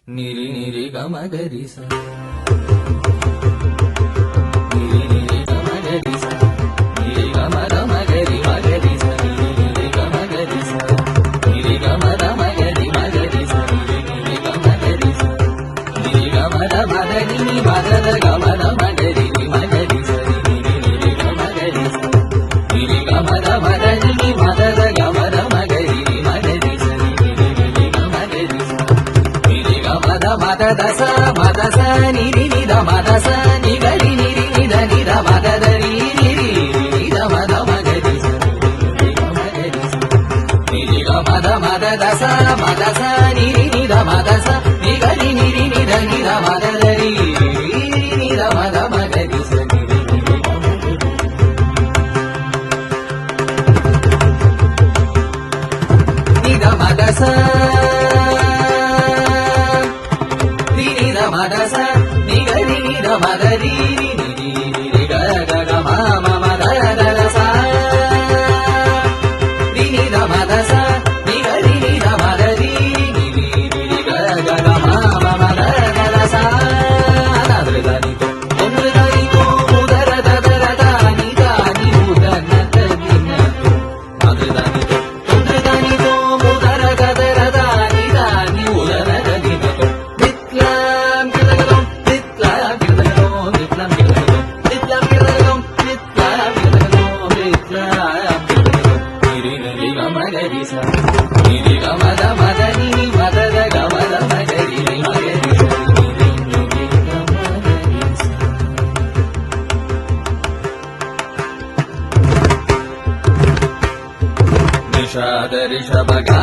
నిరి నిరి గమగరి స నిరి నిరి గమగరి స నిరి గమ గమగరి మగరి స నిరి నిరి గమగరి స నిరి గమ గమగరి మగరి స నిరి నిరి గమగరి స నిరి గమ మగరి మగర గమ మగరి మగరి స నిరి నిరి గమగరి స నిరి గమ మగరి మగర గమ మగరి మగరి స నిరి నిరి గమగరి స మద దస మదస నిరి నిద మదస నిగరి నిరి నిద నిద మదరి నిరి నిద మద మగరి స నిరి మద మద దస మదస నిరి నిద మదస నిగరి నిరి నిద నిద మదరి నిద మద మగరి స నిద మదస మదస నిగరి నిద మదరి నిరి గ గ మ మ మద దస నిద మదస నిగరి నిద మదరి నిరి గ గ మ మ మద దస నదరి ఒందరి ఉదర దదర దాని దాని ఉదన తగిన నదరి ఒందరి ఉదర దదర దాని దాని ఉదన తగిన ऋषभ